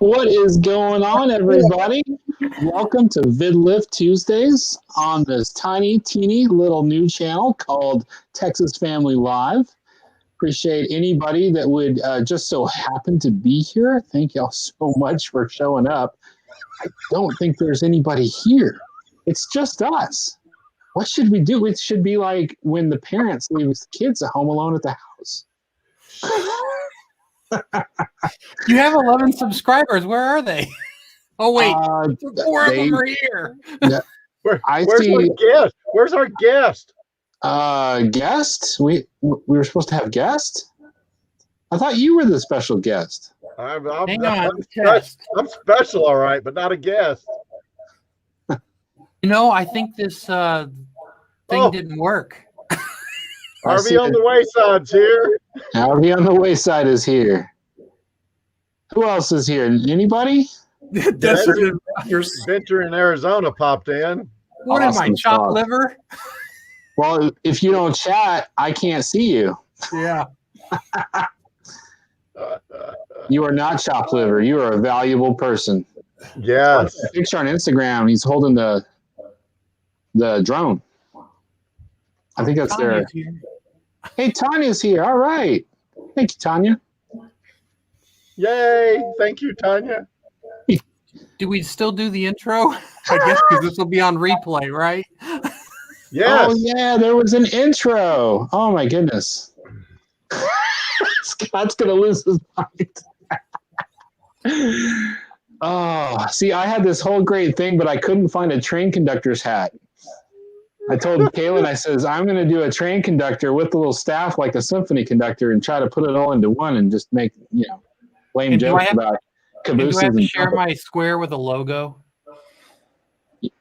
What is going on, everybody? Welcome to VidLift Tuesdays on this tiny, teeny little new channel called Texas Family Live. Appreciate anybody that would just so happen to be here. Thank y'all so much for showing up. I don't think there's anybody here. It's just us. What should we do? It should be like when the parents leave the kids at home alone at the house. You have 11 subscribers. Where are they? Oh, wait. 4 of them are here. Where's our guest? Where's our guest? Guest? We were supposed to have guest? I thought you were the special guest. I'm special, all right, but not a guest. You know, I think this thing didn't work. Harvey on the Wayside's here. Harvey on the Wayside is here. Who else is here? Anybody? Venture in Arizona popped in. What am I, chopped liver? Well, if you don't chat, I can't see you. Yeah. You are not chopped liver. You are a valuable person. Yes. A picture on Instagram. He's holding the drone. I think that's there. Hey, Tanya's here. All right. Thank you, Tanya. Yay. Thank you, Tanya. Do we still do the intro? I guess because this will be on replay, right? Yes. Oh, yeah. There was an intro. Oh, my goodness. Scott's going to lose his mind. Oh, see, I had this whole great thing, but I couldn't find a train conductor's hat. I told Kaylin, I says, I'm going to do a train conductor with a little staff like a symphony conductor and try to put it all into one and just make, lame jokes about cabooses. Do I have to share my square with a logo?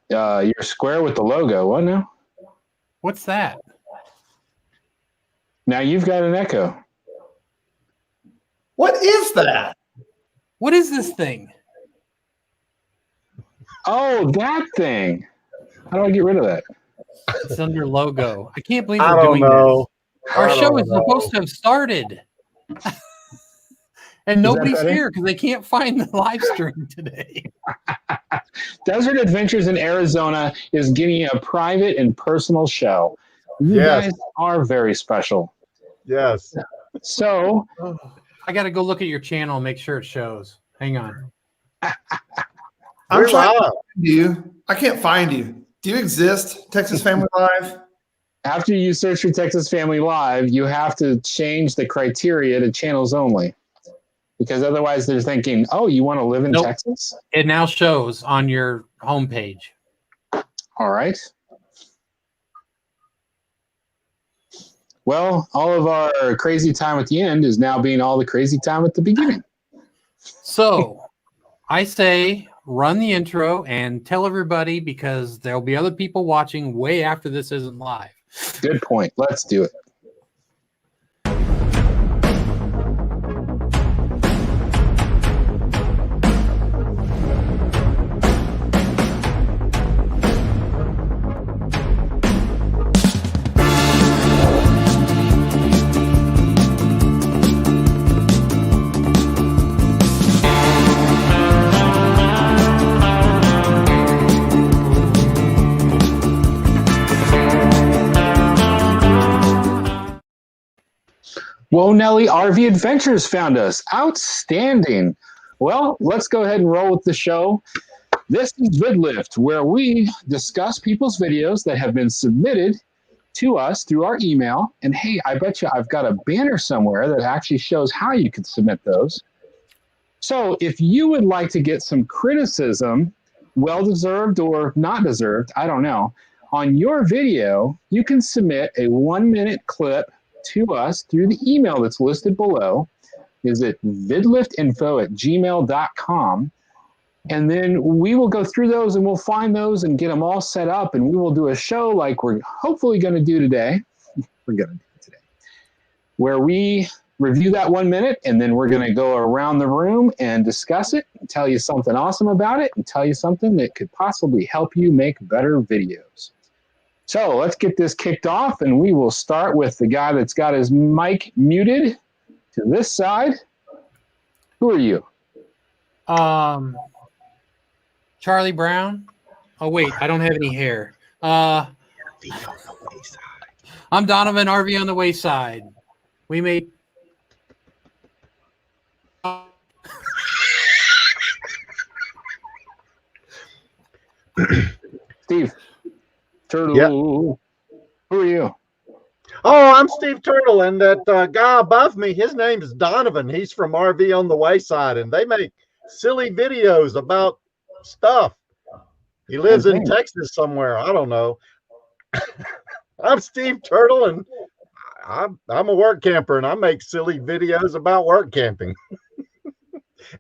Your square with the logo. What now? What's that? Now you've got an echo. What is that? What is this thing? Oh, that thing. How do I get rid of that? It's under logo. I can't believe I we're don't doing know. this. Our show is supposed to have started. And nobody's here because they can't find the live stream today. Desert Adventures in Arizona is getting a private and personal show. You guys are very special. Yes. So I got to go look at your channel and make sure it shows. Hang on. I'm trying to find you. I can't find you. Do you exist, Texas Family Live? After you search for Texas Family Live, you have to change the criteria to channels only. Because otherwise they're thinking, oh, you want to live in Texas? It now shows on your homepage. All right. Well, all of our crazy time at the end is now being all the crazy time at the beginning. So I say run the intro and tell everybody because there'll be other people watching way after this isn't live. Good point. Let's do it. Whoa, Nelly, RV Adventures found us. Outstanding. Well, let's go ahead and roll with the show. This is VidLift, where we discuss people's videos that have been submitted to us through our email. And hey, I bet you I've got a banner somewhere that actually shows how you can submit those. So if you would like to get some criticism, well-deserved or not deserved, I don't know, on your video, you can submit a 1-minute clip to us through the email that's listed below. Is it vidliftinfo@gmail.com, and then we will go through those and we'll find those and get them all set up, and we will do a show like we're hopefully going to do today. Where we review that 1 minute, and then we're going to go around the room and discuss it and tell you something awesome about it and tell you something that could possibly help you make better videos. So let's get this kicked off, and we will start with the guy that's got his mic muted to this side. Who are you? Charlie Brown. Oh wait, I don't have any hair. I'm Donovan, RV on the Wayside. We made Steve Turtle. Yep. Who are you? Oh, I'm Steve Turtle, and that guy above me, his name is Donovan. He's from RV on the Wayside, and they make silly videos about stuff. He lives in Texas somewhere. I don't know. I'm Steve Turtle, and I'm a work camper, and I make silly videos about work camping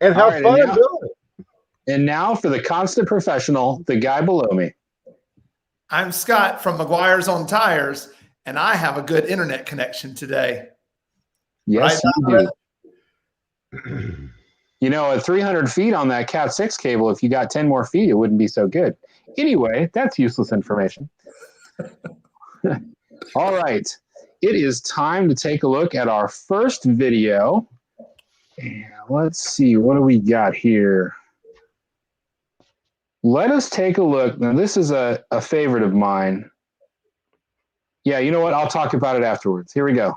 and have fun doing it. And now for the constant professional, the guy below me. I'm Scott from McGuire's on Tires, and I have a good internet connection today. Yes, you do. You know, at 300 feet on that Cat 6 cable, if you got 10 more feet, it wouldn't be so good. Anyway, that's useless information. All right. It is time to take a look at our first video. And let's see, what do we got here? Let us take a look. Now, this is a favorite of mine. Yeah, you know what? I'll talk about it afterwards. Here we go.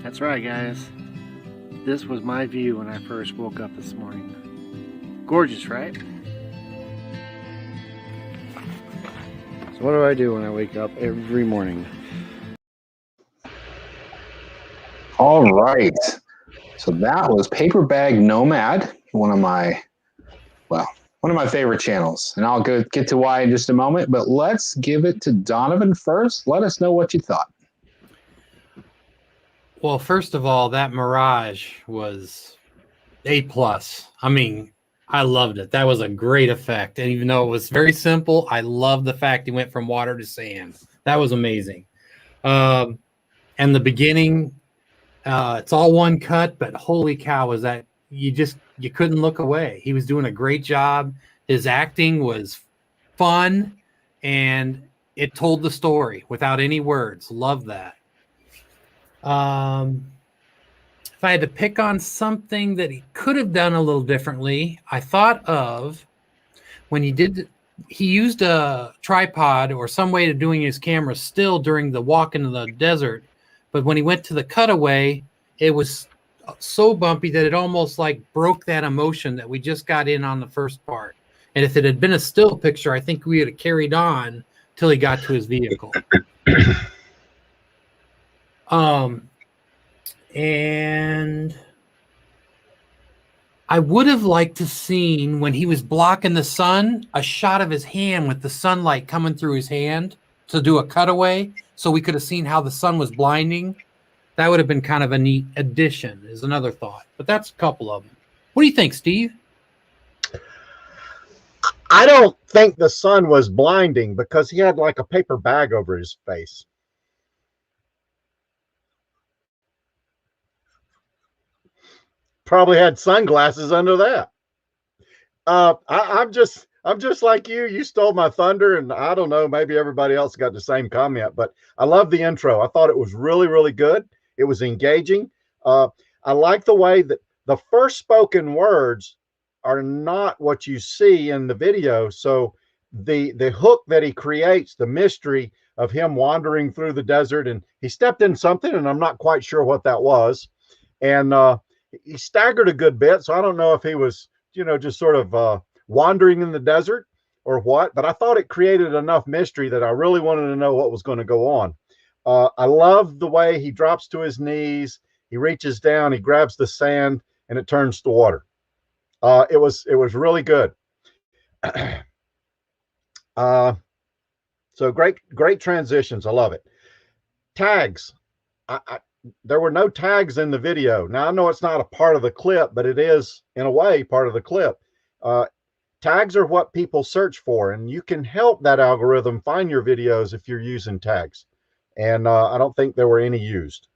That's right, guys. This was my view when I first woke up this morning. Gorgeous, right? So what do I do when I wake up every morning? All right. So that was Bag Nomad, one of my favorite channels. And I'll get to why in just a moment, but let's give it to Donovan first. Let us know what you thought. Well, first of all, that Mirage was A+. I mean, I loved it. That was a great effect. And even though it was very simple, I love the fact he went from water to sand. That was amazing. And the beginning, it's all one cut, but holy cow, was that you couldn't look away. He was doing a great job. His acting was fun, and it told the story without any words. Love that. If I had to pick on something that he could have done a little differently, I thought of when he used a tripod or some way of doing his camera still during the walk into the desert. But when he went to the cutaway, it was so bumpy that it almost like broke that emotion that we just got in on the first part. And if it had been a still picture, I think we would have carried on till he got to his vehicle. And I would have liked to seen when he was blocking the sun, a shot of his hand with the sunlight coming through his hand to do a cutaway. So we could have seen how the sun was blinding. That would have been kind of a neat addition is another thought, but that's a couple of them. What do you think, Steve? I don't think the sun was blinding because he had like a paper bag over his face. Probably had sunglasses under that. I'm just like you. You stole my thunder, and I don't know, maybe everybody else got the same comment, but I love the intro. I thought it was really, really good. It was engaging. I like the way that the first spoken words are not what you see in the video. So the hook that he creates, the mystery of him wandering through the desert, and he stepped in something, and I'm not quite sure what that was. And he staggered a good bit. So I don't know if he was, just sort of wandering in the desert or what, but I thought it created enough mystery that I really wanted to know what was going to go on. I love the way he drops to his knees. He reaches down, he grabs the sand, and it turns to water. It was really good. So great transitions. I love it. Tags. There were no tags in the video. Now I know it's not a part of the clip, but it is in a way part of the clip. Tags are what people search for, and you can help that algorithm find your videos if you're using tags. And I don't think there were any used.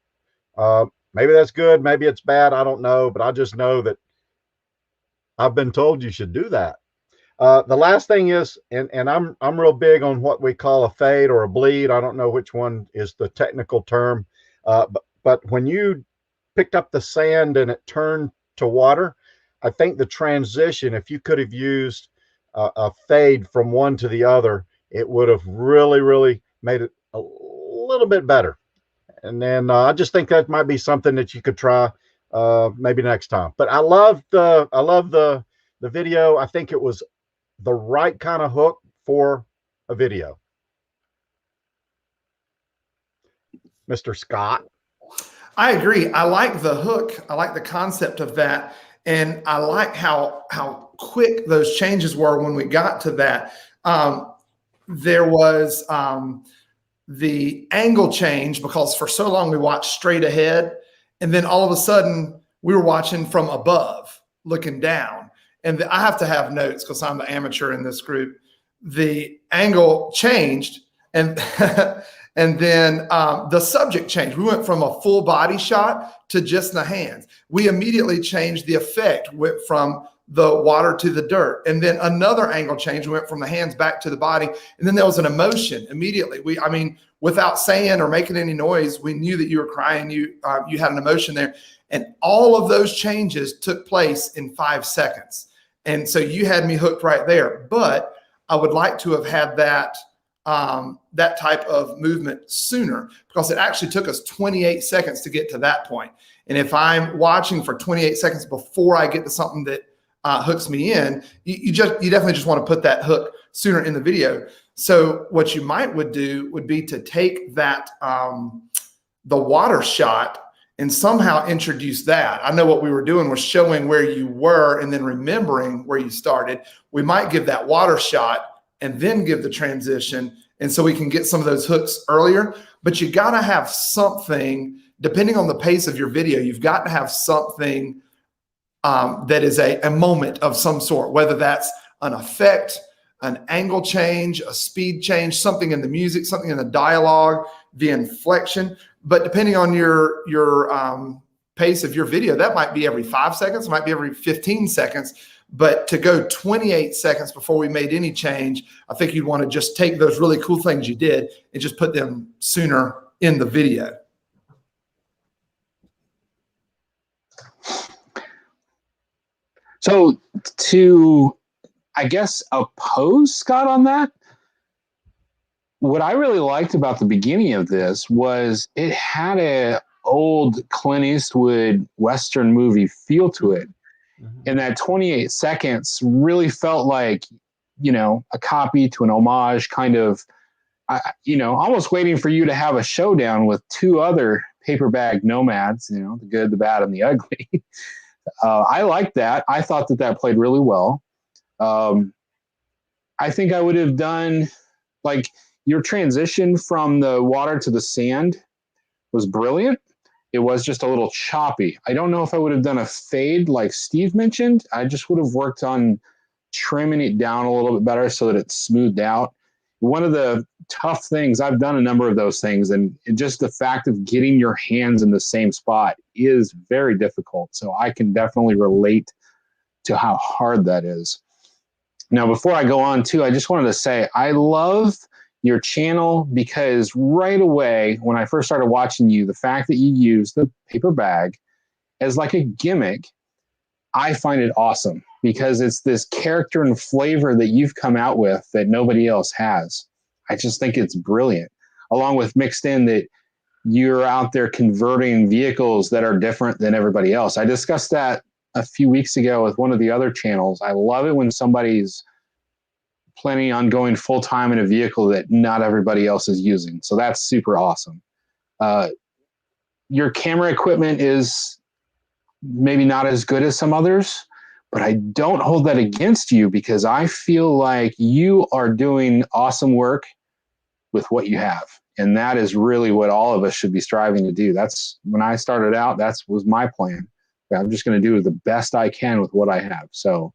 Maybe that's good, maybe it's bad, I don't know, but I just know that I've been told you should do that. The last thing is, and I'm real big on what we call a fade or a bleed. I don't know which one is the technical term, but when you picked up the sand and it turned to water, I think the transition, if you could have used a fade from one to the other, it would have really made it a little bit better. And then I just think that might be something that you could try maybe next time. But I love the video. I think it was the right kind of hook for a video. Mr. Scott. I agree. I like the hook. I like the concept of that. And I like how quick those changes were when we got to that. There was the angle change, because for so long we watched straight ahead. And then all of a sudden we were watching from above, looking down. And I have to have notes because I'm the amateur in this group. The angle changed, and and then the subject changed. We went from a full body shot to just the hands. We immediately changed the effect, went from the water to the dirt, and then another angle change. We went from the hands back to the body, and then there was an emotion immediately. Without saying or making any noise, we knew that you were crying. You had an emotion there, and all of those changes took place in 5 seconds. And so you had me hooked right there. But I would like to have had that that type of movement sooner, because it actually took us 28 seconds to get to that point. And if I'm watching for 28 seconds before I get to something that hooks me in, you definitely just want to put that hook sooner in the video. So what you would do would be to take that the water shot and somehow introduce that. I know what we were doing was showing where you were and then remembering where you started. We might give that water shot and then give the transition. And so we can get some of those hooks earlier, but you got to have something, depending on the pace of your video, you've got to have something that is a moment of some sort, whether that's an effect, an angle change, a speed change, something in the music, something in the dialogue, the inflection. But depending on your pace of your video, that might be every 5 seconds, it might be every 15 seconds. But to go 28 seconds before we made any change, I think you'd want to just take those really cool things you did and just put them sooner in the video. So to, I guess, oppose Scott on that, what I really liked about the beginning of this was it had a old Clint Eastwood Western movie feel to it. Mm-hmm. And that 28 seconds really felt like, a copy to an homage, kind of, almost waiting for you to have a showdown with two other paper bag nomads, the good, the bad, and the ugly. I liked that. I thought that played really well. I think I would have done, like, your transition from the water to the sand was brilliant. It was just a little choppy. I don't know if I would have done a fade like Steve mentioned. I just would have worked on trimming it down a little bit better so that it's smoothed out. One of the tough things, I've done a number of those things, and just the fact of getting your hands in the same spot is very difficult. So I can definitely relate to how hard that is. Now, before I go on too, I just wanted to say I love your channel, because right away when I first started watching you, the fact that you use the paper bag as like a gimmick, I find it awesome, because it's this character and flavor that you've come out with that nobody else has. I just think it's brilliant, along with mixed in that you're out there converting vehicles that are different than everybody else. I discussed that a few weeks ago with one of the other channels. I love it when somebody's planning on going full-time in a vehicle that not everybody else is using. So that's super awesome. Your camera equipment is maybe not as good as some others, but I don't hold that against you because I feel like you are doing awesome work with what you have. And that is really what all of us should be striving to do. That's when I started out, that was my plan. I'm just going to do the best I can with what I have. So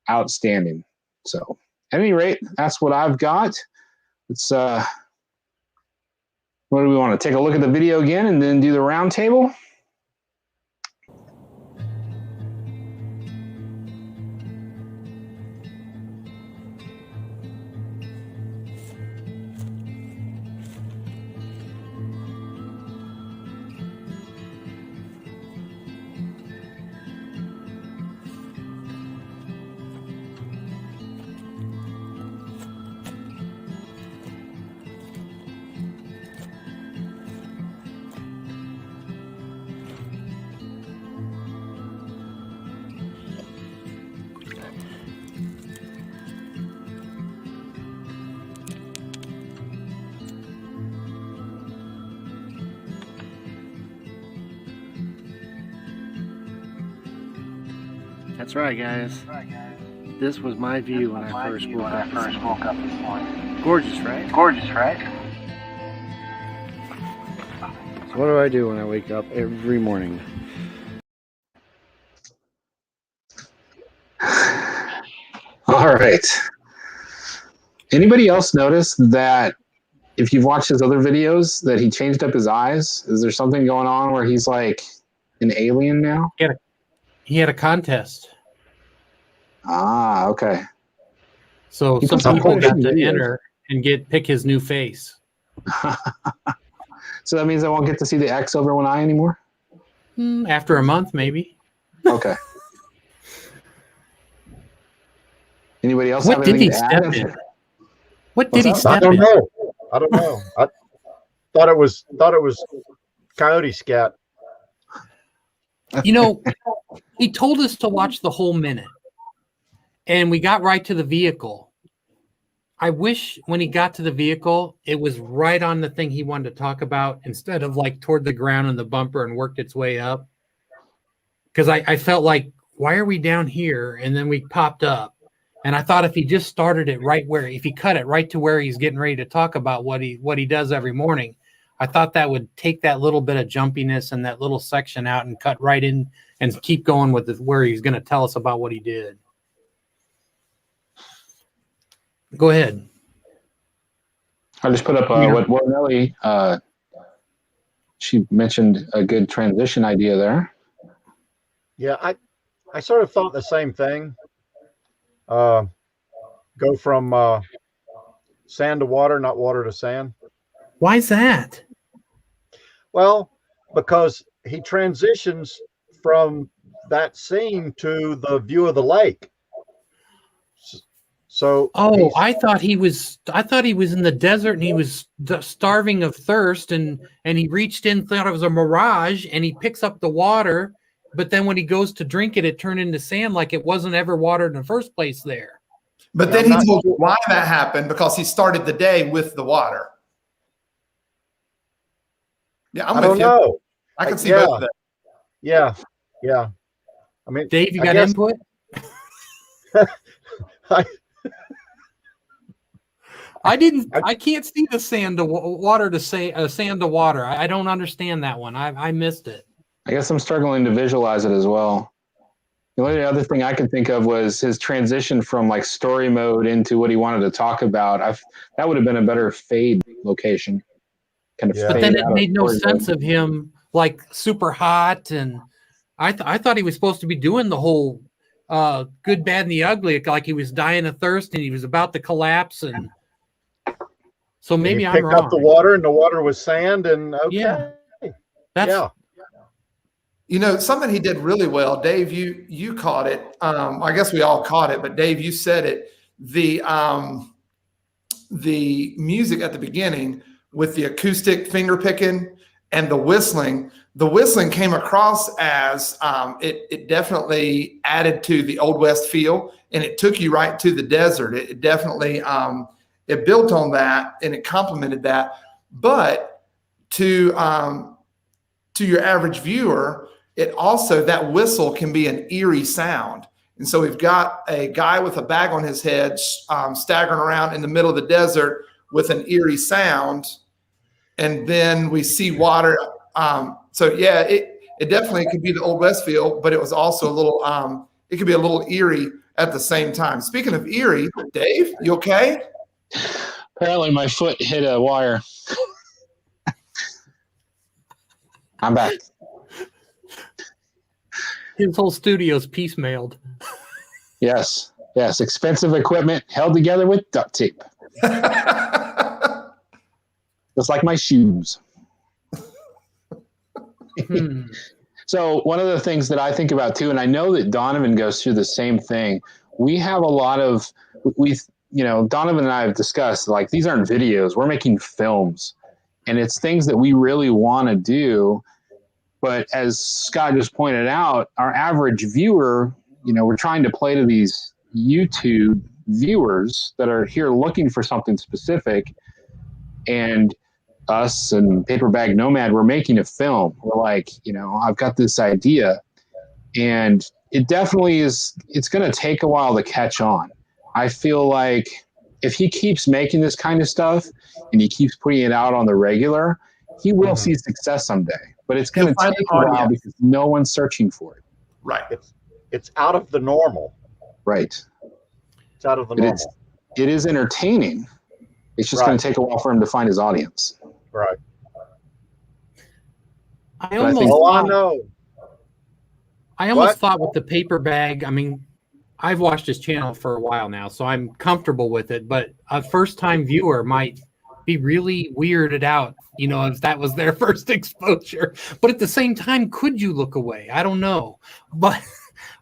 outstanding. So at any rate, that's what I've got. Let's, what do we want to take a look at the video again and then do the round table? That's right, guys. This was my view when I first woke up this morning. Gorgeous, right? Gorgeous, right? So what do I do when I wake up every morning? All right. Anybody else notice that if you've watched his other videos that he changed up his eyes? Is there something going on where he's like an alien now? He had a contest. Ah, okay. So some people got to enter and pick his new face. So that means I won't get to see the X over one eye anymore? After a month, maybe. Okay. Anybody else What have did anything he to step add? in? What did he I step don't in? know. I don't know. I thought it was coyote scat. You know, he told us to watch the whole minute, and we got right to the vehicle. I wish when he got to the vehicle, it was right on the thing he wanted to talk about instead of like toward the ground and the bumper and worked its way up. Because I felt like, why are we down here? And then we popped up. And I thought if he just started it right where, if he cut it right to where he's getting ready to talk about what he does every morning, I thought that would take that little bit of jumpiness and that little section out and cut right in and keep going with where he's going to tell us about what he did. Go ahead. I just put up what Nelly, she mentioned a good transition idea there. Yeah, I sort of thought the same thing. Go from sand to water, not water to sand. Why is that? Well, because he transitions from that scene to the view of the lake. So I thought he was in the desert and he was starving of thirst and he reached in, thought it was a mirage, and he picks up the water, but then when he goes to drink it, it turned into sand like it wasn't ever watered in the first place there. But then he told you why that happened, because he started the day with the water. Yeah, I don't know. I can see both of them. Yeah. I mean, Dave, you got input? I can't see the sand to water to say sand to water. I don't understand that one. I missed it. I guess I'm struggling to visualize it as well. The only other thing I could think of was his transition from like story mode into what he wanted to talk about. That would have been a better fade location. Yeah. But then it made no sense of him like super hot, and I thought he was supposed to be doing the whole good, bad, and the ugly, like he was dying of thirst and he was about to collapse, and so maybe I'm wrong. Picked up the water, and the water was sand, and okay. Yeah. You know, something he did really well, Dave, you caught it. I guess we all caught it, but Dave, you said it. The music at the beginning with the acoustic finger picking and the whistling came across as it definitely added to the Old West feel, and it took you right to the desert. It definitely it built on that and it complemented that. But to your average viewer, it also, that whistle can be an eerie sound. And so we've got a guy with a bag on his head staggering around in the middle of the desert with an eerie sound. And then we see water. So yeah, it definitely could be the Old West feel, but it was also a little, it could be a little eerie at the same time. Speaking of eerie, Dave, you okay? Apparently my foot hit a wire. I'm back. His whole studio's piecemealed. Yes. Expensive equipment held together with duct tape. Just like my shoes. So one of the things that I think about too, and I know that Donovan goes through the same thing. We have a lot of, Donovan and I have discussed, like, these aren't videos. We're making films. And it's things that we really want to do. But as Scott just pointed out, our average viewer, we're trying to play to these YouTube viewers that are here looking for something specific. And us and Bag Nomad, we're making a film. We're like, I've got this idea. And it definitely is, it's going to take a while to catch on. I feel like if he keeps making this kind of stuff and he keeps putting it out on the regular, he will see success someday. But it's going to take a while because no one's searching for it. Right. It's out of the normal. Right. It's out of the normal. It is entertaining. It's just going to take a while for him to find his audience. Right. I almost know. I almost thought with the paper bag, I mean, I've watched his channel for a while now, so I'm comfortable with it. But a first-time viewer might be really weirded out, if that was their first exposure. But at the same time, could you look away? I don't know. But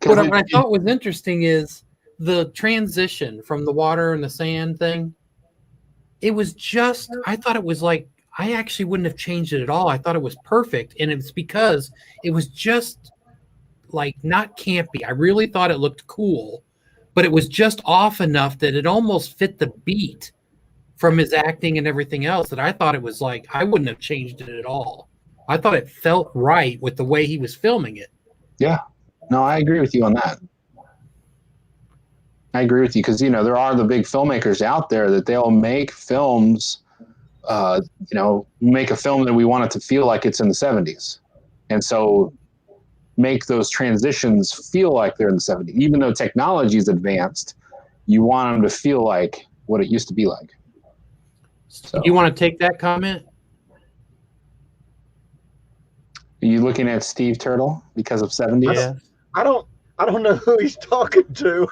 what I thought was interesting is the transition from the water and the sand thing. It was just, I thought it was like, I actually wouldn't have changed it at all. I thought it was perfect. And it's because it was just like not campy. I really thought it looked cool, but it was just off enough that it almost fit the beat from his acting and everything else, that I thought it was like, I wouldn't have changed it at all. I thought it felt right with the way he was filming it. Yeah. No, I agree with you on that. I agree with you because, there are the big filmmakers out there that they'll make films, make a film that we want it to feel like it's in the 70s. And so make those transitions feel like they're in the 70s. Even though technology is advanced, you want them to feel like what it used to be like. So, you want to take that comment? Are you looking at Steve Turtle because of 70s? Yeah. I don't know who he's talking to.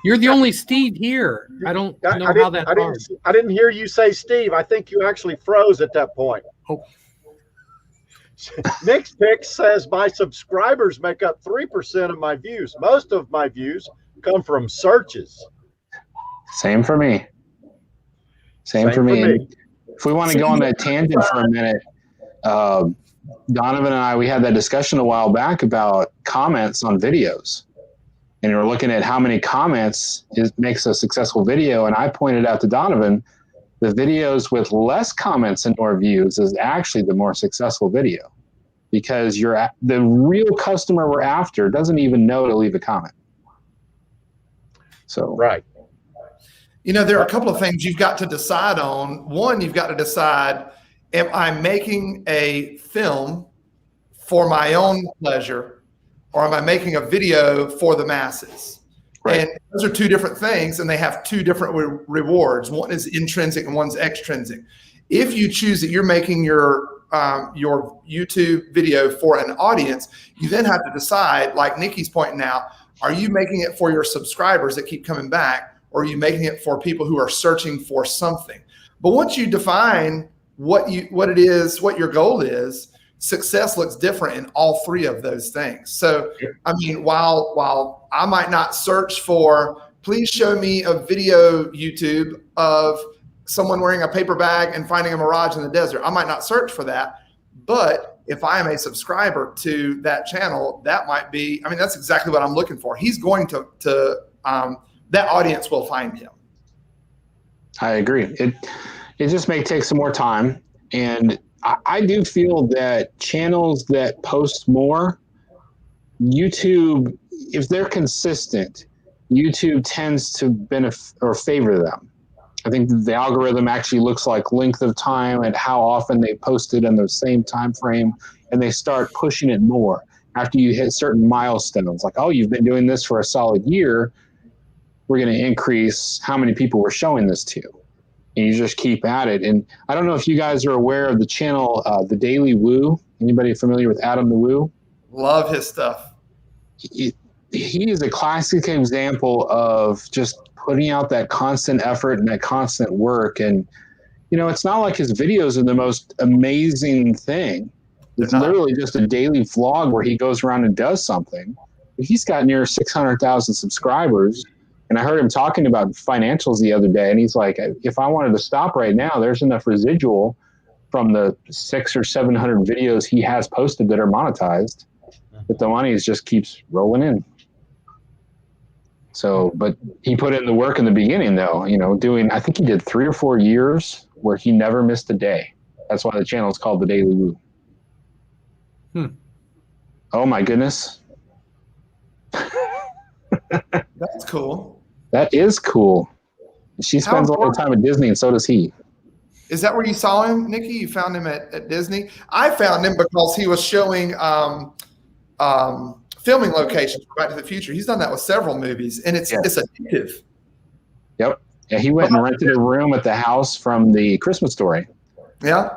You're the only Steve here. I don't know how that's hard. I didn't hear you say Steve. I think you actually froze at that point. Oh. Nick's Pick says my subscribers make up 3% of my views. Most of my views come from searches. Same for me. Same for me. And if we want to go on that tangent for a minute, Donovan and I, we had that discussion a while back about comments on videos. And we're looking at how many comments makes a successful video. And I pointed out to Donovan, the videos with less comments and more views is actually the more successful video, because the real customer we're after doesn't even know to leave a comment. So right. There are a couple of things you've got to decide on. One, you've got to decide, am I making a film for my own pleasure, or am I making a video for the masses? Right. And those are two different things, and they have two different rewards. One is intrinsic and one's extrinsic. If you choose that you're making your YouTube video for an audience, you then have to decide, like Nikki's pointing out, are you making it for your subscribers that keep coming back, or are you making it for people who are searching for something? But once you define what it is, what your goal is, success looks different in all three of those things. So, I mean, while I might not search for, please show me a video YouTube of someone wearing a paper bag and finding a mirage in the desert, I might not search for that. But if I am a subscriber to that channel, that might be, I mean, that's exactly what I'm looking for. He's going to that audience will find him. I agree. It just may take some more time. And I do feel that channels that post more YouTube, if they're consistent, YouTube tends to benefit or favor them. I think the algorithm actually looks like length of time and how often they post it in the same time frame, and they start pushing it more after you hit certain milestones. Like, oh, you've been doing this for a solid year, we're going to increase how many people we're showing this to. And you just keep at it. And I don't know if you guys are aware of the channel, The Daily Woo. Anybody familiar with Adam the Woo? Love his stuff. He is a classic example of just putting out that constant effort and that constant work. And, you know, it's not like his videos are the most amazing thing. It's literally just a daily vlog where he goes around and does something. He's got near 600,000 subscribers. And I heard him talking about financials the other day. And he's like, if I wanted to stop right now, there's enough residual from the 600 or 700 videos he has posted that are monetized that the money just keeps rolling in. So, but he put in the work in the beginning, though, you know, I think he did 3 or 4 years where he never missed a day. That's why the channel is called The Daily Woo. Oh, my goodness. That's cool. That is cool. She spends a lot of time at Disney, and so does he. Is that where you saw him, Nikki? You found him at Disney? I found him because he was showing filming locations for Back to the Future. He's done that with several movies, and it's addictive. Yep. Yeah, he went and rented a room at the house from the Christmas Story. Yeah.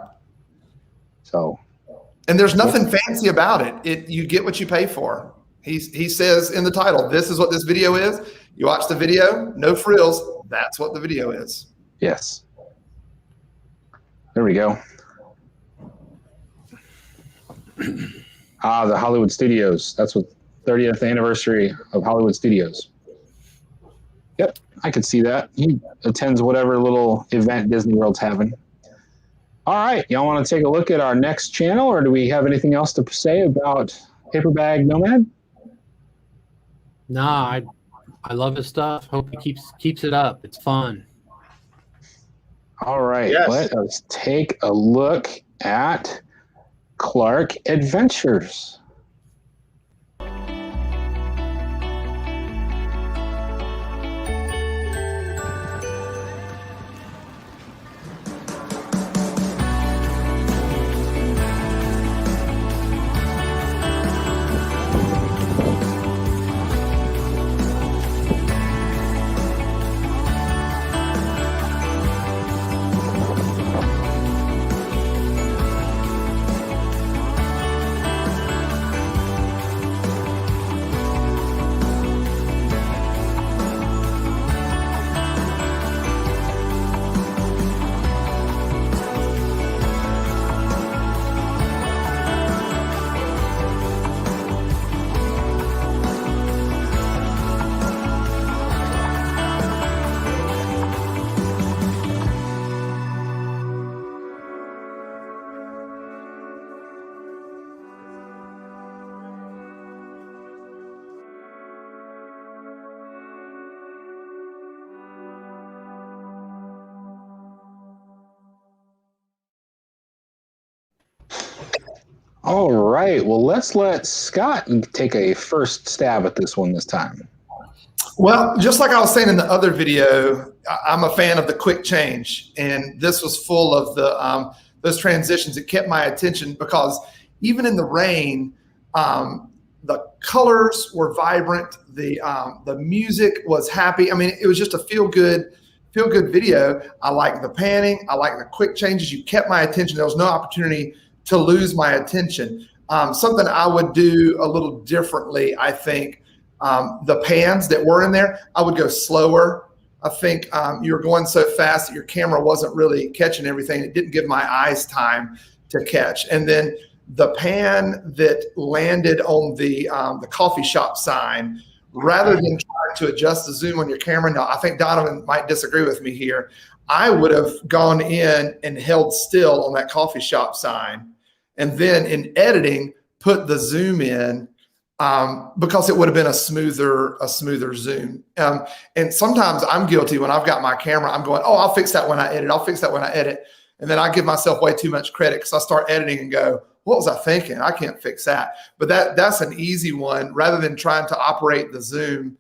So. And there's nothing fancy about it. You get what you pay for. He says in the title, this is what this video is. You watch the video, no frills. That's what the video is. Yes. There we go. The Hollywood Studios. That's what 30th anniversary of Hollywood Studios. Yep, I could see that. He attends whatever little event Disney World's having. All right, y'all want to take a look at our next channel, or do we have anything else to say about Bag Nomad? Nah, I love his stuff. Hope he keeps it up. It's fun. All right, Let us take a look at Clark Adventures. All right. Well, let's let Scott take a first stab at this one this time. Well, just like I was saying in the other video, I'm a fan of the quick change, and this was full of those transitions. It kept my attention because even in the rain, the colors were vibrant. The music was happy. I mean, it was just a feel good video. I like the panning. I like the quick changes. You kept my attention. There was no opportunity to lose my attention. Something I would do a little differently, I think, the pans that were in there, I would go slower. I think you were going so fast that your camera wasn't really catching everything. It didn't give my eyes time to catch. And then the pan that landed on the coffee shop sign, rather than trying to adjust the zoom on your camera, now I think Donovan might disagree with me here. I would have gone in and held still on that coffee shop sign, and then in editing, put the zoom in because it would have been a smoother zoom. And sometimes I'm guilty when I've got my camera, I'm going, oh, I'll fix that when I edit. I'll fix that when I edit. And then I give myself way too much credit because I start editing and go, what was I thinking? I can't fix that. But that's an easy one. Rather than trying to operate the zoom,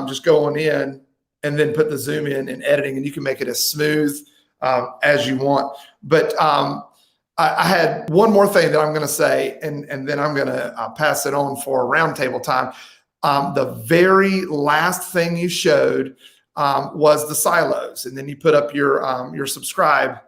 just going in and then put the zoom in and editing, and you can make it as smooth as you want. But I had one more thing that I'm going to say, and then I'm going to pass it on for roundtable time. The very last thing you showed was the silos, and then you put up your subscribe,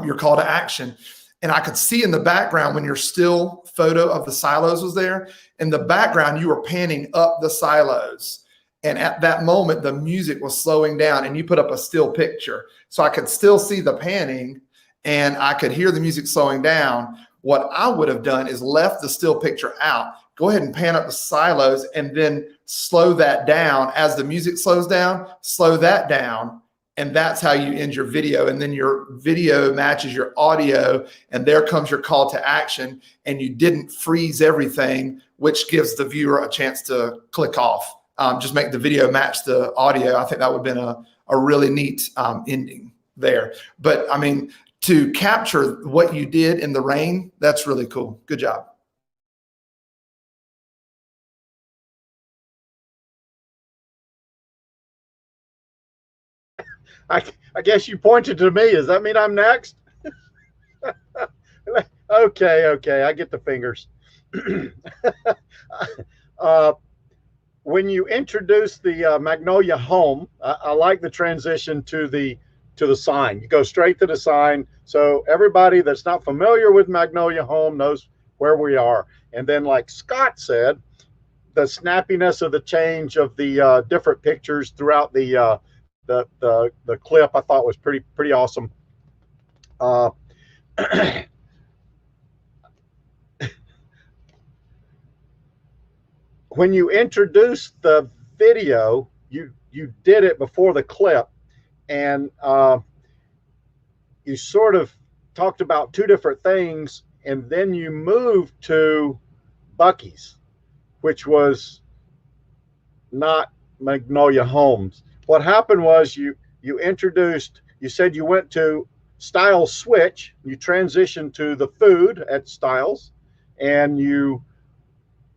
your call to action. And I could see in the background when your still photo of the silos was there, in the background, you were panning up the silos. And at that moment, the music was slowing down and you put up a still picture. So I could still see the panning and I could hear the music slowing down. What I would have done is left the still picture out, go ahead and pan up the silos and then slow that down. As the music slows down, slow that down. And that's how you end your video. And then your video matches your audio. And there comes your call to action. And you didn't freeze everything, which gives the viewer a chance to click off. Just make the video match the audio. I think that would have been a really neat ending there. But I mean, to capture what you did in the rain, that's really cool. Good job. I guess you pointed to me. Does that mean I'm next? Okay, I get the fingers. When you introduce the Magnolia home, I like the transition to the sign. You go straight to the sign, so everybody that's not familiar with Magnolia home knows where we are. And then, like Scott said, the snappiness of the change of the different pictures throughout the clip, I thought was pretty awesome. When you introduced the video, you did it before the clip, and you sort of talked about two different things, and then you moved to Buc-ee's, which was not Magnolia Homes. What happened was you said you went to Styles Switch, you transitioned to the food at Styles, and you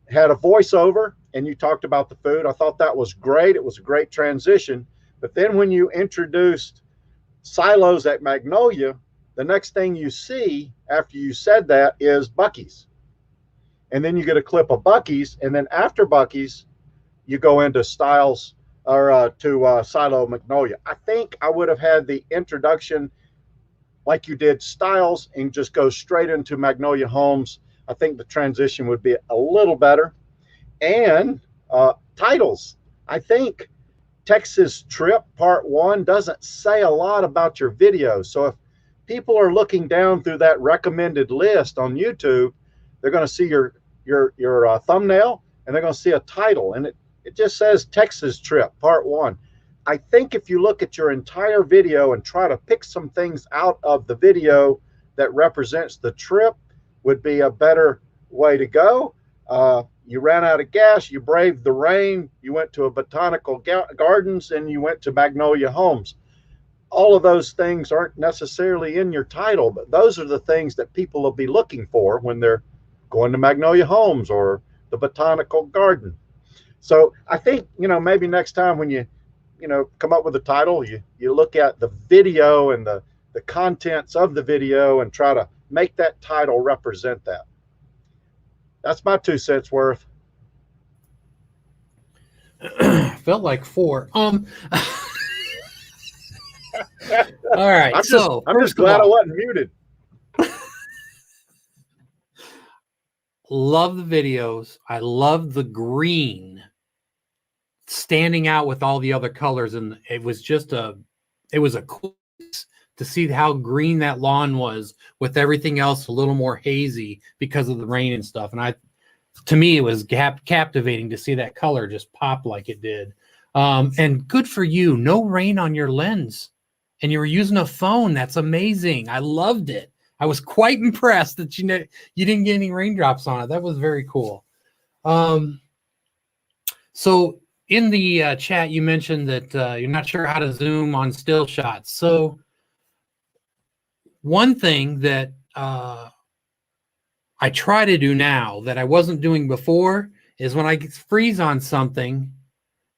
had a voiceover and you talked about the food. I thought that was great. It was a great transition. But then when you introduced silos at Magnolia, the next thing you see after you said that is Buc-ee's. And then you get a clip of Buc-ee's, and then after Buc-ee's, you go into Styles or to Silo Magnolia. I think I would have had the introduction like you did Styles and just go straight into Magnolia Homes. I think the transition would be a little better. And titles. I think Texas Trip Part 1 doesn't say a lot about your video. So if people are looking down through that recommended list on YouTube, they're going to see your thumbnail and they're going to see a title. And it just says Texas Trip Part 1. I think if you look at your entire video and try to pick some things out of the video that represents the trip would be a better way to go. You ran out of gas, you braved the rain, you went to a botanical gardens, and you went to Magnolia Homes. All of those things aren't necessarily in your title, but those are the things that people will be looking for when they're going to Magnolia Homes or the botanical garden. So I think, maybe next time when you come up with a title, you look at the video and the contents of the video and try to make that title represent that. That's my 2 cents worth. Felt like 4. All right. I'm just glad I wasn't muted. Love the videos. I love the green standing out with all the other colors, and it was a cool to see how green that lawn was with everything else a little more hazy because of the rain and stuff. And to me, it was captivating to see that color just pop like it did. And good for you. No rain on your lens. And you were using a phone. That's amazing. I loved it. I was quite impressed that you didn't get any raindrops on it. That was very cool. So in the chat, you mentioned that you're not sure how to zoom on still shots. So one thing that I try to do now that I wasn't doing before is when I freeze on something,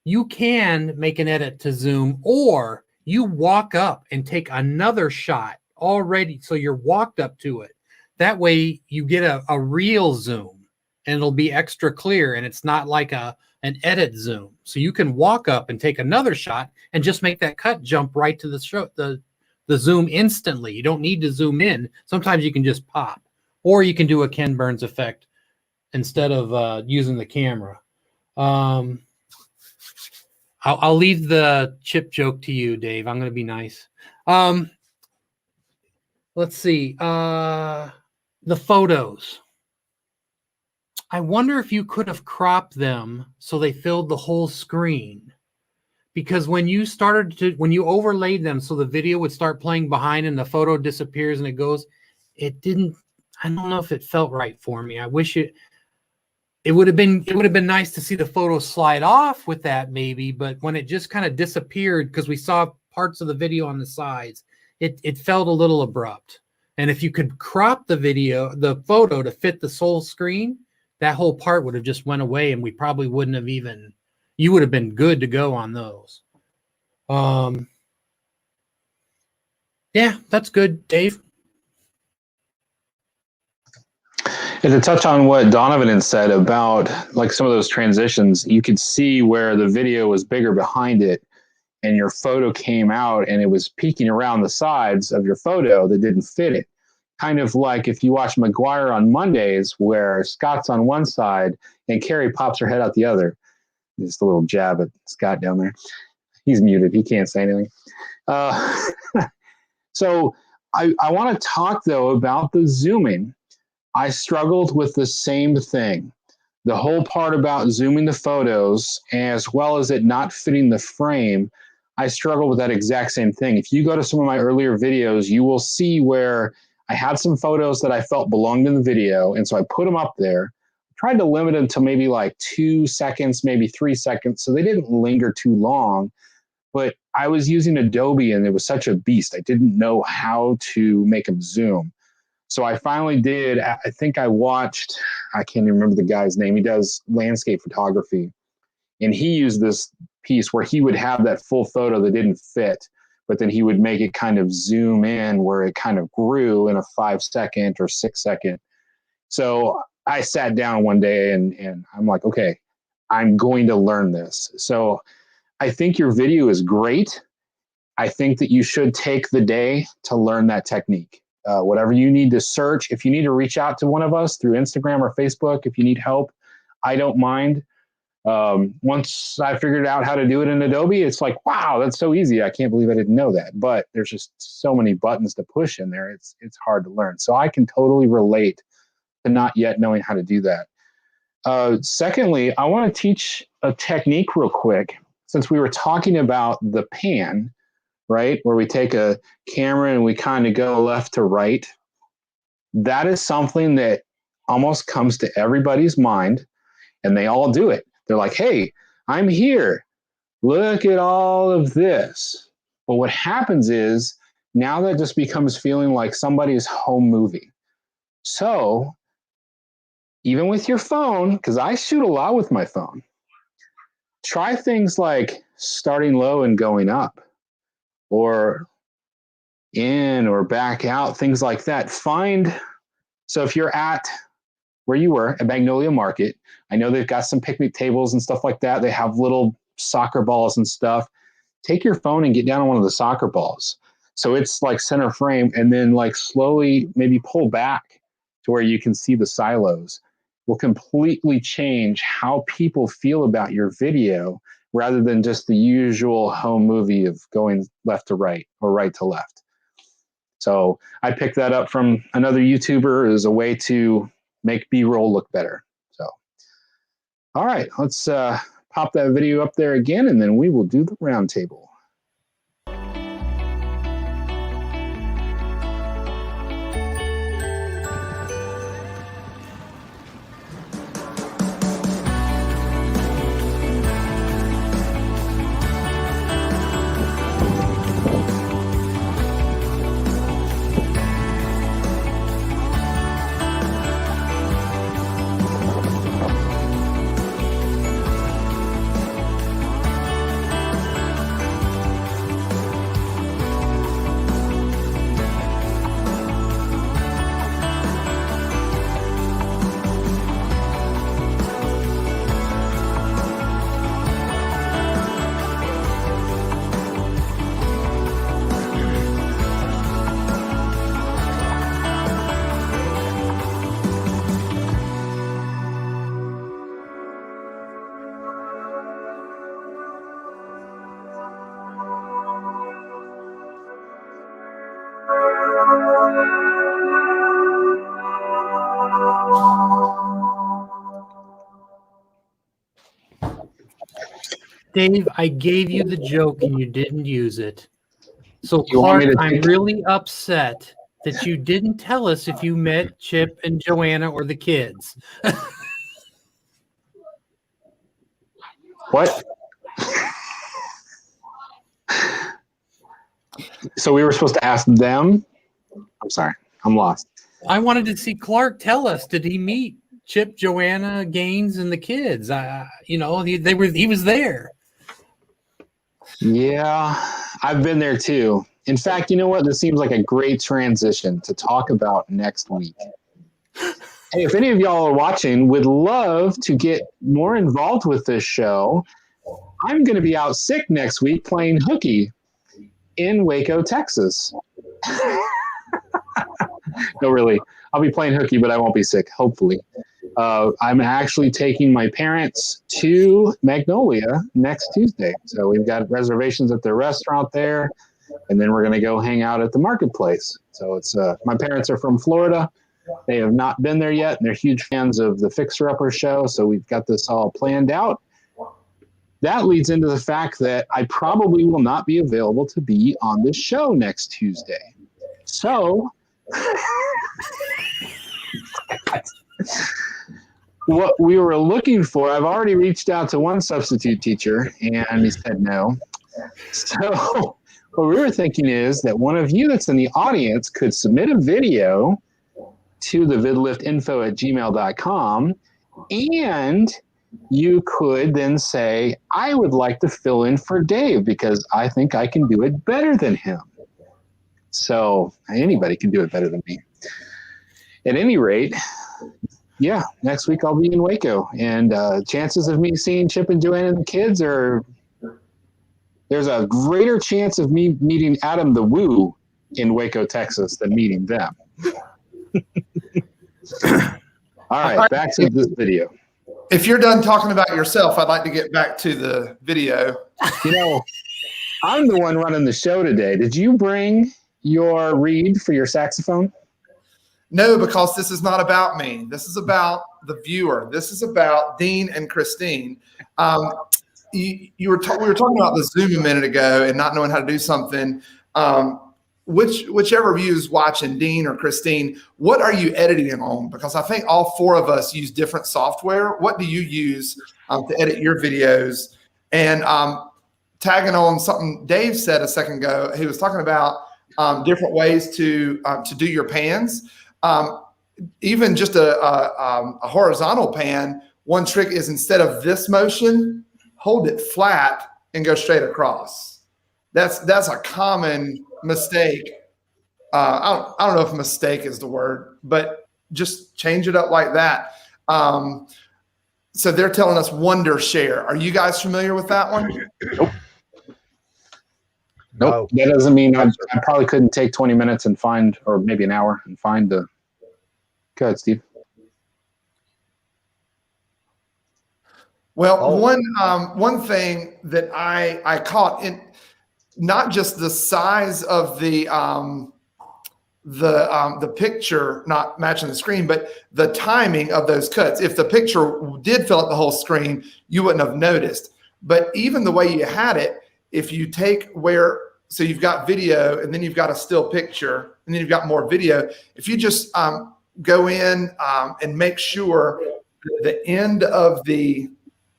you can make an edit to zoom, or you walk up and take another shot already. So you're walked up to it. That way you get a real zoom and it'll be extra clear, and it's not like an edit zoom. So you can walk up and take another shot and just make that cut jump right to the zoom instantly. You don't need to zoom in. Sometimes you can just pop, or you can do a Ken Burns effect instead of using the camera. I'll leave the chip joke to you, Dave. I'm going to be nice. Let's see. The photos. I wonder if you could have cropped them so they filled the whole screen. Because when you overlaid them so the video would start playing behind and the photo disappears and it goes, I don't know if it felt right for me. I wish it would have been nice to see the photo slide off with that maybe, but when it just kind of disappeared because we saw parts of the video on the sides, it felt a little abrupt. And if you could crop the photo to fit the whole screen, that whole part would have just went away and we probably wouldn't have you would have been good to go on those. Yeah, that's good, Dave. And to touch on what Donovan had said about like some of those transitions, you could see where the video was bigger behind it and your photo came out and it was peeking around the sides of your photo that didn't fit it. Kind of like if you watch McGuire on Mondays where Scott's on one side and Carrie pops her head out the other. Just a little jab at Scott down there. He's muted. He can't say anything. So I want to talk, though, about the zooming. I struggled with the same thing. The whole part about zooming the photos, as well as it not fitting the frame, I struggled with that exact same thing. If you go to some of my earlier videos, you will see where I had some photos that I felt belonged in the video, and so I put them up there. Tried to limit them to maybe like 2 seconds, maybe 3 seconds, so they didn't linger too long. But I was using Adobe, and it was such a beast. I didn't know how to make them zoom. So I finally did. I think I watched, I can't even remember the guy's name. He does landscape photography. And he used this piece where he would have that full photo that didn't fit, but then he would make it kind of zoom in where it kind of grew in a 5 second or 6 second. So I sat down one day and I'm like, okay, I'm going to learn this. So I think your video is great. I think that you should take the day to learn that technique. Whatever you need to search, if you need to reach out to one of us through Instagram or Facebook, if you need help, I don't mind. Once I figured out how to do it in Adobe, it's like, wow, that's so easy. I can't believe I didn't know that. But there's just so many buttons to push in there. It's hard to learn. So I can totally relate to not yet knowing how to do that. Secondly, I want to teach a technique real quick, since we were talking about the pan, right? Where we take a camera and we kind of go left to right. That is something that almost comes to everybody's mind, and they all do it. They're like, hey, I'm here. Look at all of this. But what happens is now that just becomes feeling like somebody's home movie. So even with your phone, because I shoot a lot with my phone, try things like starting low and going up, or in or back out, things like that. So if you're at where you were at Magnolia Market, I know they've got some picnic tables and stuff like that. They have little soccer balls and stuff. Take your phone and get down on one of the soccer balls. So it's like center frame, and then like slowly maybe pull back to where you can see the silos. Will completely change how people feel about your video, rather than just the usual home movie of going left to right or right to left. So I picked that up from another YouTuber as a way to make B-roll look better. So, all right, let's pop that video up there again, and then we will do the round table. Dave, I gave you the joke and you didn't use it. So, You want me Clark, to I'm take- really upset that you didn't tell us if you met Chip and Joanna or the kids. What? So we were supposed to ask them? I'm sorry. I'm lost. I wanted to see Clark tell us, did he meet Chip, Joanna, Gaines, and the kids? He was there. Yeah, I've been there too. In fact, you know what? This seems like a great transition to talk about next week. Hey, if any of y'all are watching, would love to get more involved with this show. I'm going to be out sick next week playing hooky in Waco, Texas. No, really. I'll be playing hooky, but I won't be sick, hopefully. I'm actually taking my parents to Magnolia next Tuesday. So we've got reservations at the restaurant there, and then we're going to go hang out at the marketplace. So it's my parents are from Florida. They have not been there yet, and they're huge fans of the Fixer Upper show. So we've got this all planned out. That leads into the fact that I probably will not be available to be on this show next Tuesday. So what we were looking for, I've already reached out to one substitute teacher, and he said no. So what we were thinking is that one of you that's in the audience could submit a video to the vidliftinfo@gmail.com, and you could then say, I would like to fill in for Dave because I think I can do it better than him. So anybody can do it better than me. At any rate, yeah, next week I'll be in Waco, and chances of me seeing Chip and Joanna and the kids there's a greater chance of me meeting Adam the Woo in Waco, Texas than meeting them. All right, back to this video. If you're done talking about yourself, I'd like to get back to the video. You know, I'm the one running the show today. Did you bring your reed for your saxophone? No, because this is not about me. This is about the viewer. This is about Dean and Christine. We were talking about the Zoom a minute ago and not knowing how to do something. Whichever of you is watching, Dean or Christine, what are you editing on? Because I think all four of us use different software. What do you use to edit your videos? And tagging on something Dave said a second ago, he was talking about different ways to do your pans. Even just a horizontal pan, one trick is instead of this motion, hold it flat and go straight across. That's a common mistake. I don't know if mistake is the word, but just change it up like that. So they're telling us Wonder Share. Are you guys familiar with that one? Nope. That doesn't mean I probably couldn't take 20 minutes and find, or maybe an hour and find the. Go ahead, Steve. Well, one thing that I caught in not just the size of the picture not matching the screen, but the timing of those cuts. If the picture did fill up the whole screen, you wouldn't have noticed. But even the way you had it, if you take so you've got video and then you've got a still picture and then you've got more video. If you just go in and make sure the end of the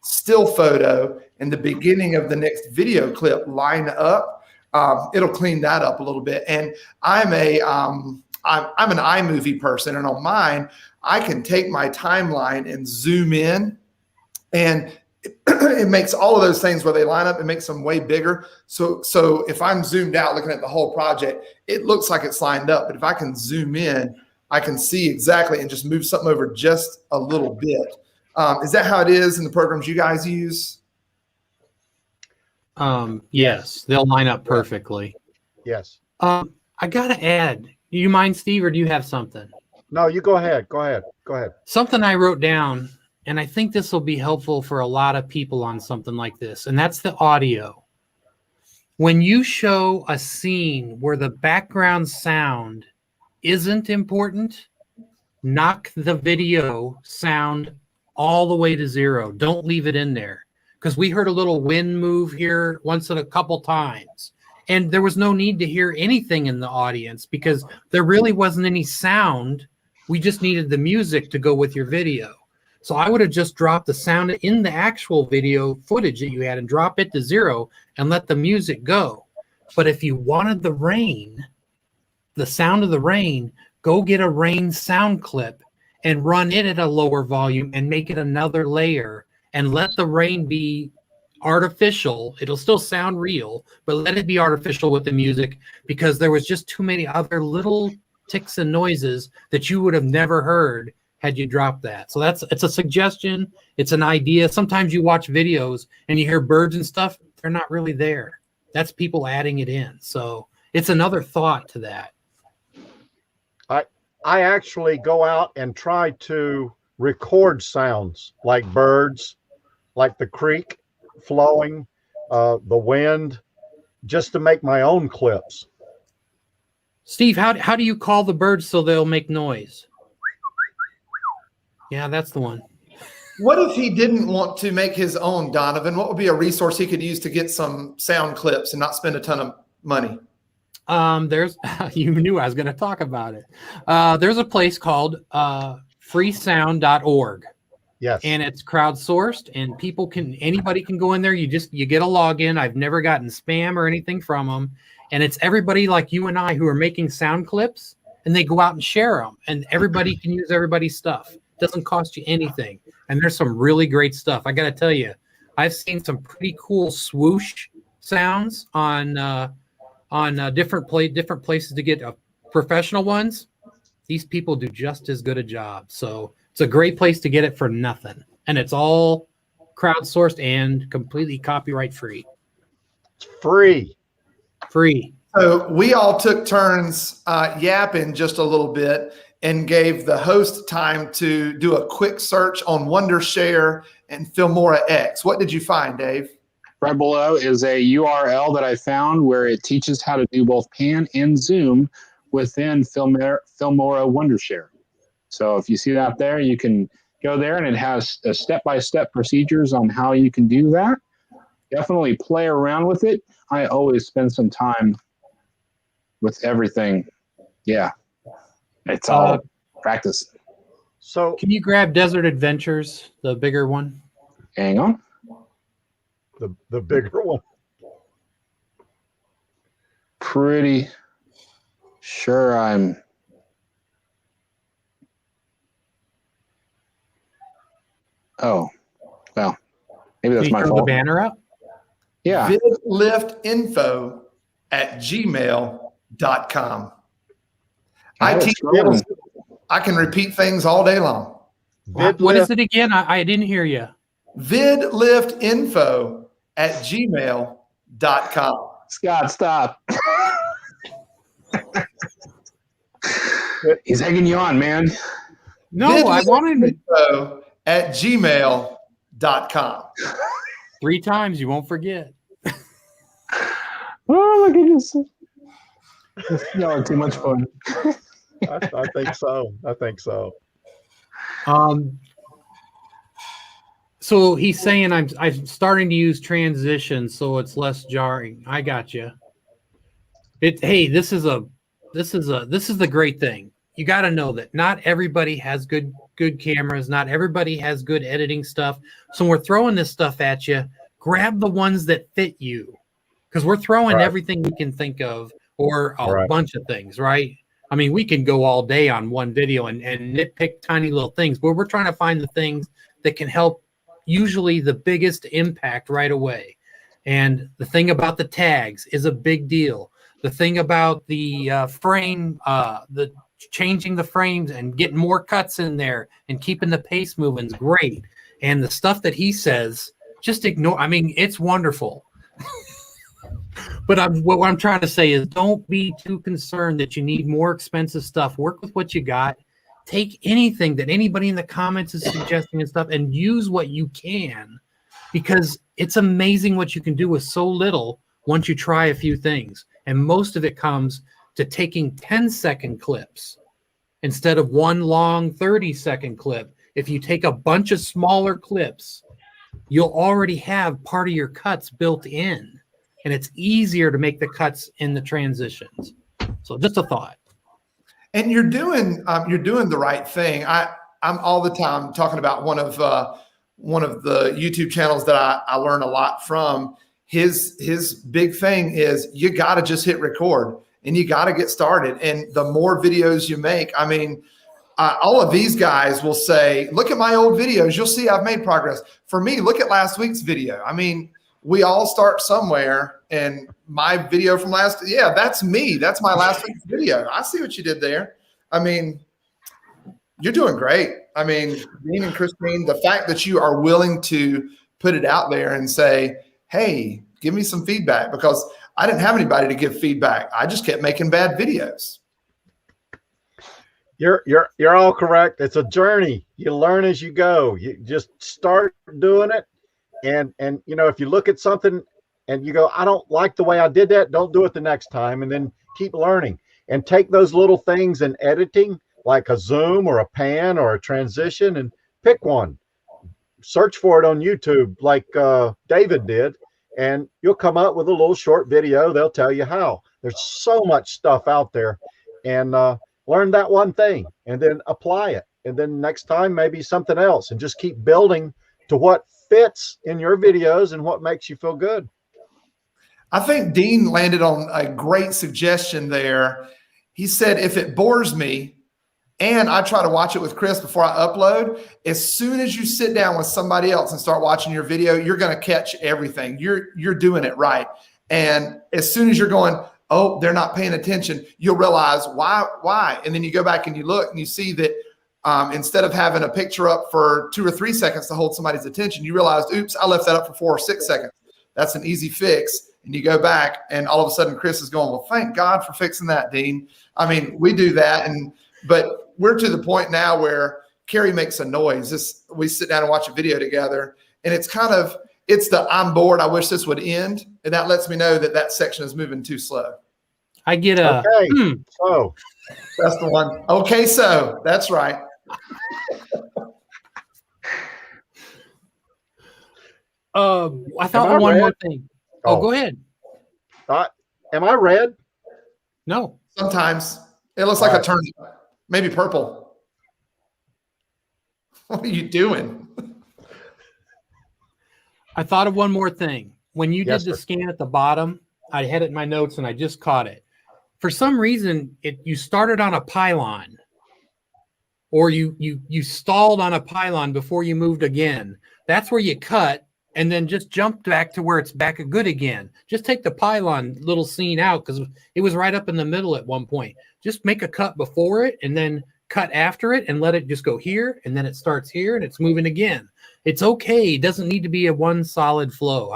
still photo and the beginning of the next video clip line up, it'll clean that up a little bit. And I'm an iMovie person, and on mine, I can take my timeline and zoom in, and it makes all of those things where they line up, it makes them way bigger. So if I'm zoomed out looking at the whole project, it looks like it's lined up. But if I can zoom in, I can see exactly and just move something over just a little bit. Is that how it is in the programs you guys use? Yes, they'll line up perfectly. Yes. I got to add, do you mind, Steve, or do you have something? No, you go ahead. Go ahead. Something I wrote down, and I think this will be helpful for a lot of people on something like this, and that's the audio. When you show a scene where the background sound isn't important, knock the video sound all the way to 0. Don't leave it in there, because we heard a little wind move here once in a couple times, and there was no need to hear anything in the audience because there really wasn't any sound. We just needed the music to go with your video. So I would have just dropped the sound in the actual video footage that you had and drop it to 0 and let the music go. But if you wanted the rain, the sound of the rain, go get a rain sound clip and run it at a lower volume and make it another layer and let the rain be artificial. It'll still sound real, but let it be artificial with the music, because there was just too many other little ticks and noises that you would have never heard had you dropped that. So it's a suggestion. It's an idea. Sometimes you watch videos and you hear birds and stuff. They're not really there. That's people adding it in. So it's another thought to that. I actually go out and try to record sounds like birds, like the creek flowing, the wind, just to make my own clips. Steve, how do you call the birds so they'll make noise? Yeah, that's the one. What if he didn't want to make his own, Donovan? What would be a resource he could use to get some sound clips and not spend a ton of money? There's you knew I was going to talk about it. There's a place called freesound.org. Yes. And it's crowdsourced, and anybody can go in there. You get a login. I've never gotten spam or anything from them. And it's everybody like you and I who are making sound clips, and they go out and share them, and everybody can use everybody's stuff. It doesn't cost you anything. And there's some really great stuff. I got to tell you, I've seen some pretty cool swoosh sounds on different places to get professional ones. These people do just as good a job. So it's a great place to get it for nothing. And it's all crowdsourced and completely copyright free. It's free. Free. So we all took turns yapping just a little bit and gave the host time to do a quick search on Wondershare and Filmora X. What did you find, Dave? Right below is a URL that I found where it teaches how to do both pan and zoom within Filmora Wondershare. So if you see that there, you can go there, and it has a step-by-step procedures on how you can do that. Definitely play around with it. I always spend some time with everything. Yeah, it's all practice. So Can you grab Desert Adventures, the bigger one? Hang on. the bigger one. Pretty sure I'm. Oh, well, maybe that's my Throw fault. the banner up? Yeah. VIDLIFTinfo@gmail.com. I I had it teach scrolling. people, I can repeat things all day long. What is it again? I didn't hear you. VIDLIFTinfo@gmail.com. Scott, stop. He's egging you on, man. No, I wanted VIDLIFTinfo@gmail.com. 3 times. You won't forget. Oh my goodness. Y'all are too much fun. I think so. I think so. So he's saying I'm starting to use transitions so it's less jarring. I got you. Hey, this is the great thing. You got to know that not everybody has good cameras. Not everybody has good editing stuff. So when we're throwing this stuff at you, grab the ones that fit you, because we're throwing everything we can think of, or a bunch of things, right? I mean, we can go all day on one video and nitpick tiny little things, but we're trying to find the things that can help, usually the biggest impact right away. And the thing about the tags is a big deal. The thing about the frame, the changing the frames and getting more cuts in there and keeping the pace moving is great. And the stuff that he says, just ignore. I mean, it's wonderful. But what I'm trying to say is, don't be too concerned that you need more expensive stuff. Work with what you got. Take anything that anybody in the comments is suggesting and stuff, and use what you can, because it's amazing what you can do with so little once you try a few things. And most of it comes to taking 10-second clips instead of one long 30-second clip. If you take a bunch of smaller clips, you'll already have part of your cuts built in, and it's easier to make the cuts in the transitions. So just a thought. And you're doing the right thing. I'm all the time talking about one of the YouTube channels that I learn a lot from. His big thing is you got to just hit record and you got to get started. And the more videos you make, I mean, all of these guys will say, look at my old videos. You'll see I've made progress. For me, look at last week's video. I mean, we all start somewhere, and my video from that's me. That's my last week's video. I see what you did there. I mean, you're doing great. I mean, Dean and Christine, the fact that you are willing to put it out there and say, hey, give me some feedback, because I didn't have anybody to give feedback. I just kept making bad videos. You're all correct. It's a journey. You learn as you go. You just start doing it. And you know, if you look at something and you go, I don't like the way I did that, don't do it the next time, and then keep learning. And take those little things in editing, like a zoom or a pan or a transition, and pick one. Search for it on YouTube like David did, and you'll come up with a little short video. They'll tell you how. There's so much stuff out there, and learn that one thing and then apply it. And then next time, maybe something else, and just keep building to what fits in your videos and what makes you feel good. I think Dean landed on a great suggestion there. He said, if it bores me and I try to watch it with Chris before I upload, as soon as you sit down with somebody else and start watching your video, you're going to catch everything. You're doing it right. And as soon as you're going, oh, they're not paying attention, you'll realize why. And then you go back and you look and you see that instead of having a picture up for 2 or 3 seconds to hold somebody's attention, you realize, oops, I left that up for 4 or 6 seconds. That's an easy fix. And you go back and all of a sudden Chris is going, well, thank God for fixing that, Dean. I mean, we do that. But we're to the point now where Carrie makes a noise. We sit down and watch a video together, and it's the I'm bored, I wish this would end. And that lets me know that section is moving too slow. I get a, okay, so that's the one. Okay, so that's right. I thought of one more thing. Oh, go ahead. Am I red? No. Sometimes it looks like a turnip, maybe purple. What are you doing? I thought of one more thing. When you did the sir. scan at the bottom, I had it in my notes and I just caught it. For some reason, you started on a pylon, or you stalled on a pylon before you moved again. That's where you cut, and then just jump back to where it's back good again. Just take the pylon little scene out, because it was right up in the middle at one point. Just make a cut before it and then cut after it and let it just go here, and then it starts here and it's moving again. It's okay. It doesn't need to be a one solid flow.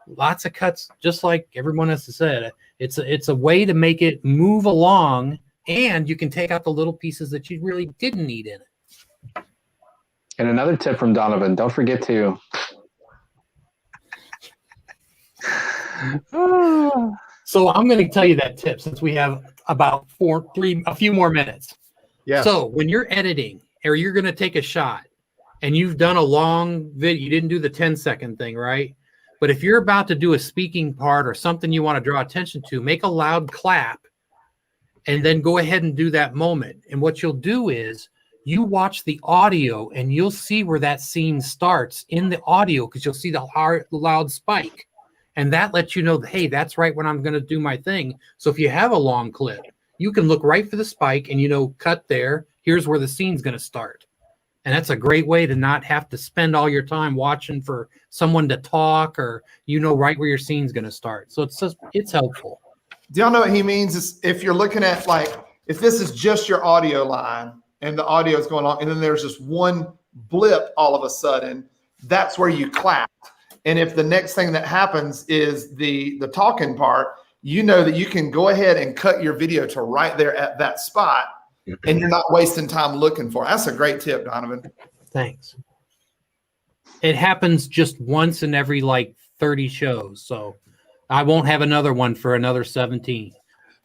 Lots of cuts, just like everyone has said. It's a way to make it move along, and you can take out the little pieces that you really didn't need in it. And another tip from Donovan, don't forget to So I'm going to tell you that tip since we have about a few more minutes. Yeah. So when you're editing or you're going to take a shot and you've done a long video, you didn't do the 10-second thing, right? But if you're about to do a speaking part or something you want to draw attention to, make a loud clap and then go ahead and do that moment. And what you'll do is you watch the audio and you'll see where that scene starts in the audio, because you'll see the loud spike. And that lets you know, hey, that's right when I'm going to do my thing. So if you have a long clip, you can look right for the spike and, cut there. Here's where the scene's going to start. And that's a great way to not have to spend all your time watching for someone to talk, or right where your scene's going to start. So it's helpful. Do y'all know what he means? Is if you're looking at, if this is just your audio line and the audio is going on, and then there's just one blip all of a sudden, that's where you clap. And if the next thing that happens is the talking part, you know that you can go ahead and cut your video to right there at that spot, and you're not wasting time looking for it. That's a great tip, Donovan. Thanks. It happens just once in every 30 shows. So I won't have another one for another 17.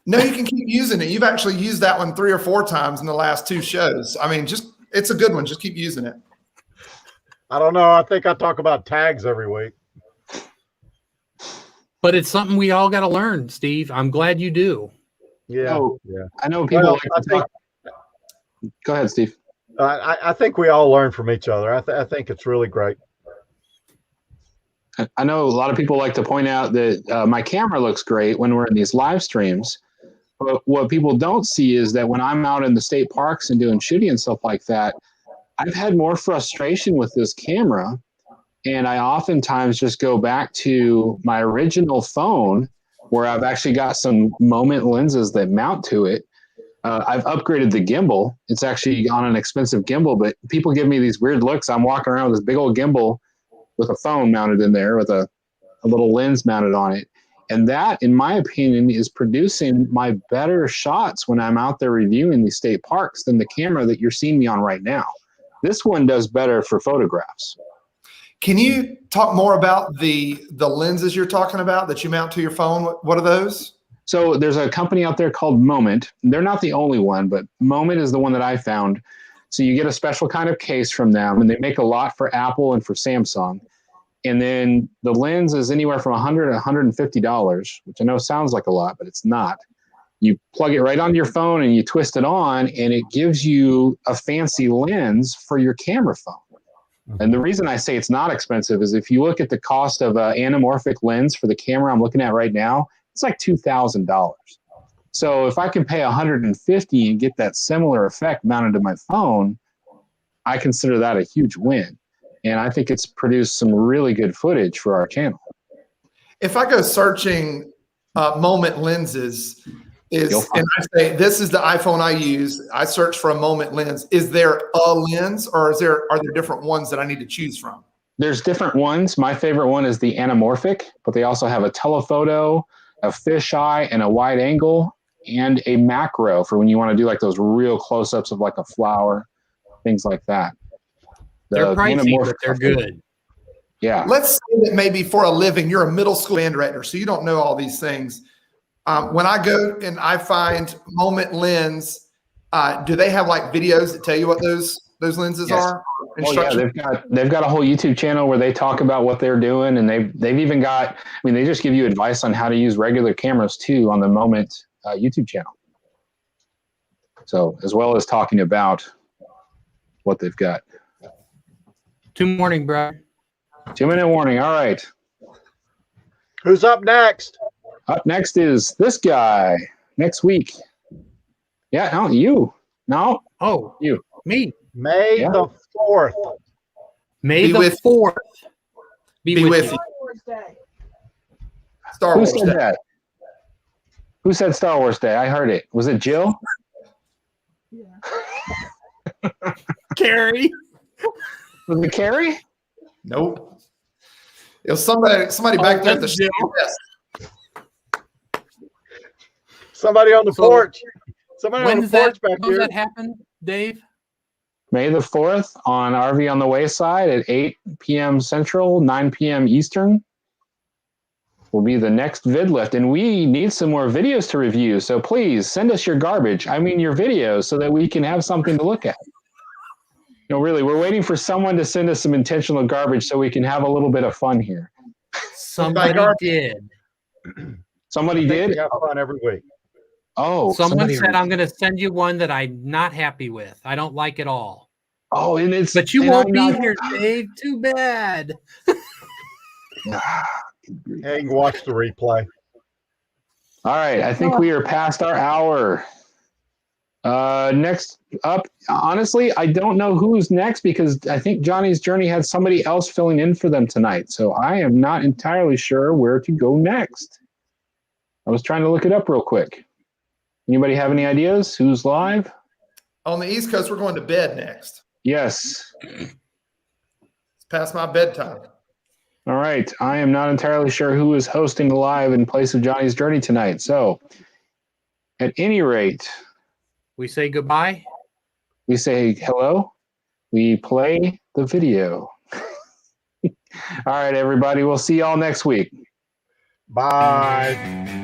No, you can keep using it. You've actually used that one 3 or 4 times in the last 2 shows. I mean, it's a good one. Just keep using it. I don't know. I think I talk about tags every week. But it's something we all got to learn, Steve. I'm glad you do. Yeah. Oh, yeah. I know people Well, like to talk. Go ahead, Steve. I think we all learn from each other. I think it's really great. I know a lot of people like to point out that my camera looks great when we're in these live streams. But what people don't see is that when I'm out in the state parks and doing shooting and stuff like that, I've had more frustration with this camera. And I oftentimes just go back to my original phone where I've actually got some Moment lenses that mount to it. I've upgraded the gimbal. It's actually on an expensive gimbal, but people give me these weird looks. I'm walking around with this big old gimbal with a phone mounted in there with a little lens mounted on it. And that, in my opinion, is producing my better shots when I'm out there reviewing these state parks than the camera that you're seeing me on right now. This one does better for photographs. Can you talk more about the lenses you're talking about that you mount to your phone? What are those? So there's a company out there called Moment. They're not the only one, but Moment is the one that I found. So you get a special kind of case from them, and they make a lot for Apple and for Samsung. And then the lens is anywhere from $100 to $150, which I know sounds like a lot, but it's not. You plug it right onto your phone and you twist it on, and it gives you a fancy lens for your camera phone. And the reason I say it's not expensive is if you look at the cost of an anamorphic lens for the camera I'm looking at right now, it's like $2,000. So if I can pay $150 and get that similar effect mounted to my phone, I consider that a huge win. And I think it's produced some really good footage for our channel. If I go searching Moment lenses, and I say, this is the iPhone I use, I search for a Moment lens. Is there a lens, or are there different ones that I need to choose from? There's different ones. My favorite one is the anamorphic, but they also have a telephoto, a fisheye, and a wide angle, and a macro for when you want to do like those real close-ups of like a flower, things like that. They're pricey, but they're good. Yeah. Let's say that maybe for a living, you're a middle school band director, so you don't know all these things. When I go and I find Moment lens, do they have like videos that tell you what those lenses are? Oh yeah, they've got a whole YouTube channel where they talk about what they're doing, and they've even got. I mean, they just give you advice on how to use regular cameras too on the Moment YouTube channel. So as well as talking about what they've got. 2 morning, bro. 2-minute warning. All right. Who's up next? Up next is this guy. Next week. Yeah, no, you. No. Oh, you. Me. May the 4th. May the 4th. Be with you. Star Who Wars said Day. that? Who said Star Wars Day? I heard it. Was it Jill? Yeah. Carrie. Was it Carrie? Nope. It was somebody back there at the Jill. desk. Somebody on the porch. Somebody on the porch back when here. does that happen, Dave? May the 4th on RV on the Wayside at 8 p.m. Central, 9 p.m. Eastern will be the next VidLift. And we need some more videos to review. So please send us your garbage. I mean, your videos so that we can have something to look at. No, really, we're waiting for someone to send us some intentional garbage so we can have a little bit of fun here. Somebody did. Somebody did? We have fun every week. Oh, Someone said, I'm going to send you one that I'm not happy with. I don't like it all. Oh, and it's. But you and won't I'm be not- here, Dave. Too bad. Hey, you can watch the replay. All right, I think we are past our hour. Next up, honestly, I don't know who's next because I think Johnny's Journey had somebody else filling in for them tonight. So I am not entirely sure where to go next. I was trying to look it up real quick. Anybody have any ideas? Who's live? On the East Coast, we're going to bed next. Yes. It's past my bedtime. All right. I am not entirely sure who is hosting the live in place of Johnny's Journey tonight. So at any rate, We say goodbye. we say hello. We play the video. All right, everybody. We'll see y'all next week. Bye.